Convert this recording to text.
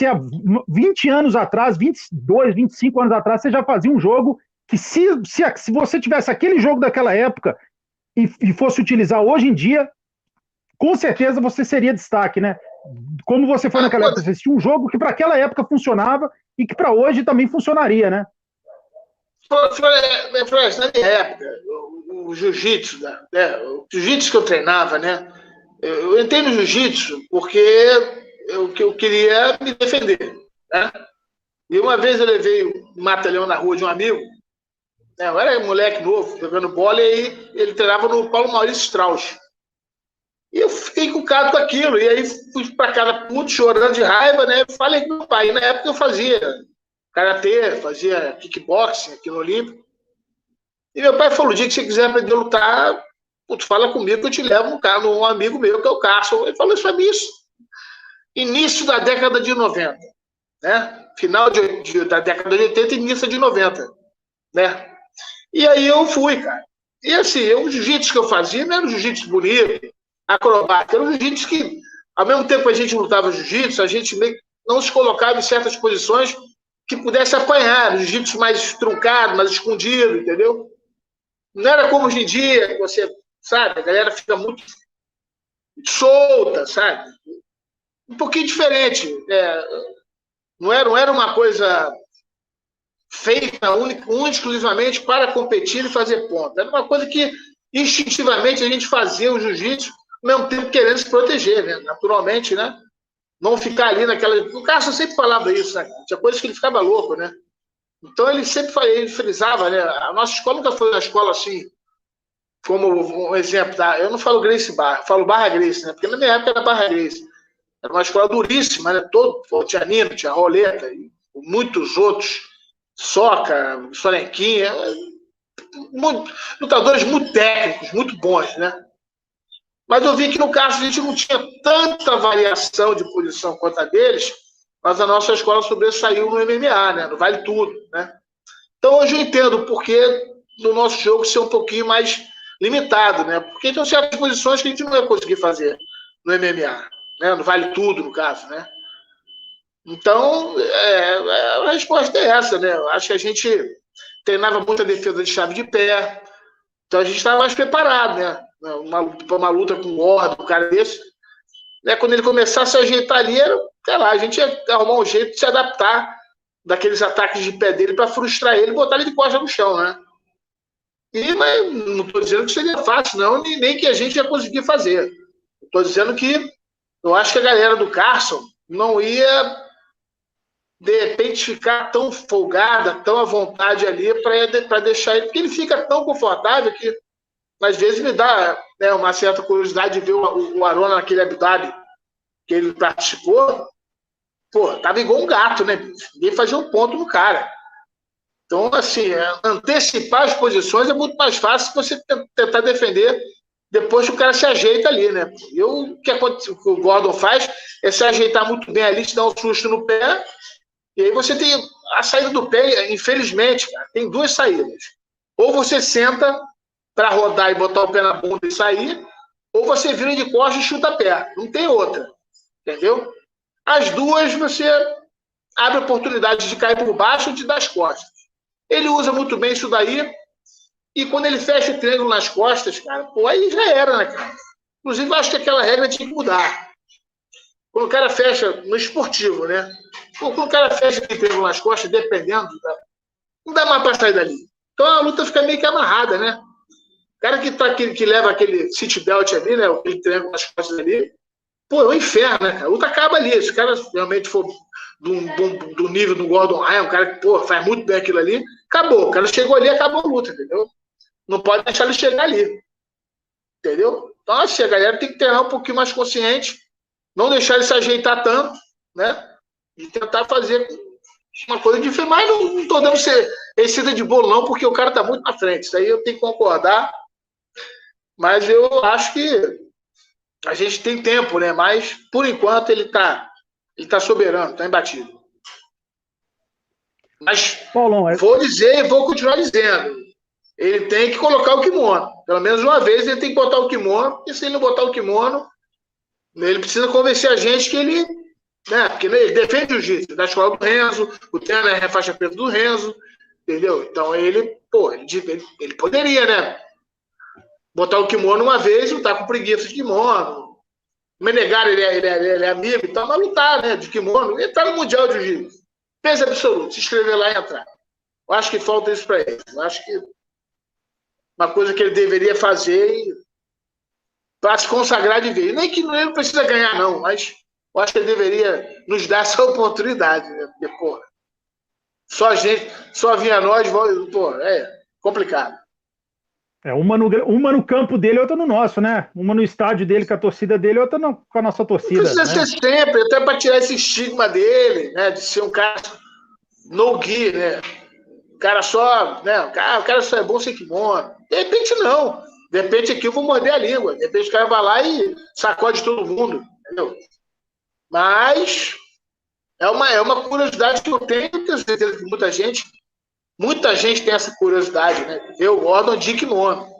você há 20 anos atrás, 22, 25 anos atrás, você já fazia um jogo que se você tivesse aquele jogo daquela época e fosse utilizar hoje em dia, com certeza você seria destaque, né? Como você foi naquela época, você assistiu um jogo que para aquela época funcionava e que para hoje também funcionaria, né? Na minha época, o jiu-jitsu, né? O jiu-jitsu que eu treinava, né? Eu entrei no jiu-jitsu porque eu queria me defender, né? E uma vez eu levei um mata-leão na rua de um amigo, né? Eu era moleque novo, jogando bola, e aí ele treinava no Paulo Maurício Strauss. E eu fiquei encucado com aquilo, e aí fui para casa puto, chorando de raiva, né? Falei com meu pai, e na época eu fazia karatê, fazia kickboxing aqui no Olímpico. E meu pai falou: o dia que você quiser aprender a lutar, tu fala comigo que eu te levo num amigo meu, que é o Carson. Ele falou isso pra mim, início da década de 90, né? Final da década de 80 e início de 90, né? E aí eu fui, cara. E assim, o jiu-jitsu que eu fazia não era um jiu-jitsu bonito, acrobático, era um jiu-jitsu que, ao mesmo tempo que a gente lutava jiu-jitsu, a gente meio que não se colocava em certas posições que pudesse apanhar, jiu-jitsu mais truncado, mais escondido, entendeu? Não era como hoje em dia, que você, sabe, a galera fica muito solta, sabe? Um pouquinho diferente. Não era uma coisa feita única exclusivamente para competir e fazer ponto. Era uma coisa que instintivamente a gente fazia o jiu-jitsu, ao mesmo tempo querendo se proteger, né? Naturalmente, né? Não ficar ali naquela... O Cássio sempre falava isso, né? Tinha coisas que ele ficava louco, né? Então ele sempre ele frisava, né? A nossa escola nunca foi uma escola assim, como um exemplo, tá? Eu não falo Gracie Barra, falo Barra Gracie, né? Porque na minha época era Barra Gracie. Era uma escola duríssima, né? Tinha Nino, tinha Roleta, e muitos outros, Soca, Sonequinha, lutadores muito técnicos, muito bons, né? Mas eu vi que no caso a gente não tinha tanta variação de posição quanto a deles, mas a nossa escola sobressaiu no MMA, né? No Vale Tudo, né? Então hoje eu entendo o porquê do nosso jogo ser um pouquinho mais limitado, né? Porque tem certas posições que a gente não vai conseguir fazer no MMA, né? No Vale Tudo, no caso, né? Então, a resposta é essa, né? Eu acho que a gente treinava muita defesa de chave de pé, então a gente estava mais preparado, né? Uma luta com o Gordon, um cara desse, né? Quando ele começasse a ajeitar ali, sei lá, a gente ia arrumar um jeito de se adaptar daqueles ataques de pé dele para frustrar ele e botar ele de costas no chão, né? Mas não estou dizendo que seria fácil, não, nem que a gente ia conseguir fazer. Estou dizendo que eu acho que a galera do Carson não ia, de repente, ficar tão folgada, tão à vontade ali para deixar ele, porque ele fica tão confortável que, às vezes, me dá, né, uma certa curiosidade de ver o Arona naquele Abu Dhabi que ele participou. Pô, tava igual um gato, né? Ninguém fazia um ponto no cara. Então, assim, antecipar as posições é muito mais fácil você tentar defender depois que o cara se ajeita ali, né? O que o Gordon faz é se ajeitar muito bem ali, te dar um susto no pé, e aí você tem a saída do pé, infelizmente, cara, tem duas saídas. Ou você senta para rodar e botar o pé na bunda e sair, ou você vira de costas e chuta pé. Não tem outra, entendeu? As duas você abre oportunidade de cair por baixo ou de dar as costas. Ele usa muito bem isso daí, e quando ele fecha o triângulo nas costas, cara, pô, aí já era, né, cara? Inclusive, eu acho que aquela regra tinha que mudar. Quando o cara fecha, no esportivo, né? Quando o cara fecha aquele triângulo nas costas, dependendo, não dá mais pra sair dali. Então a luta fica meio que amarrada, né? O cara que leva aquele seatbelt ali, né? Aquele triângulo nas costas ali, pô, é um inferno, né, cara? A luta acaba ali. Se o cara realmente for do nível do Gordon Ryan, um cara que, pô, faz muito bem aquilo ali, acabou. O cara chegou ali, acabou a luta, entendeu? Não pode deixar ele chegar ali. Entendeu? Então, assim, a galera tem que treinar um pouquinho mais consciente, não deixar ele se ajeitar tanto, né? E tentar fazer uma coisa diferente. Mas não estou dando receita de bolo, não, porque o cara está muito na frente. Isso aí eu tenho que concordar. Mas eu acho que a gente tem tempo, né? Mas, por enquanto, ele tá soberano, está imbatível. Mas Paulão, vou dizer e vou continuar dizendo. Ele tem que colocar o kimono. Pelo menos uma vez ele tem que botar o kimono, e se ele não botar o kimono, ele precisa convencer a gente que ele né? Porque ele defende o jiu-jitsu da escola do Renzo, o Tena é faixa preta do Renzo, entendeu? Então ele poderia, né? Botar o kimono uma vez e lutar com preguiça de kimono. O Menegar, ele é amigo e tal, mas lutar, né? De kimono. Ele tá no Mundial de Jiu-Jitsu. Peso absoluto, se inscrever lá e entrar. Eu acho que falta isso para ele. Eu acho que uma coisa que ele deveria fazer para se consagrar de vez. Nem que ele não precisa ganhar, não, mas eu acho que ele deveria nos dar essa oportunidade, né? Porque, porra, só vinha nós, pô, é complicado. Uma no campo dele, outra no nosso, né? Uma no estádio dele com a torcida dele, outra com a nossa torcida. Não precisa ser sempre, até para tirar esse estigma dele, né? De ser um cara no-gi, né? O cara só, né? O cara só é bom sem kimono. De repente, não. De repente, aqui eu vou morder a língua. De repente, o cara vai lá e sacode todo mundo, entendeu? Mas é uma curiosidade que eu tenho certeza que muita gente tem essa curiosidade, né? Ver o Gordon de kimono.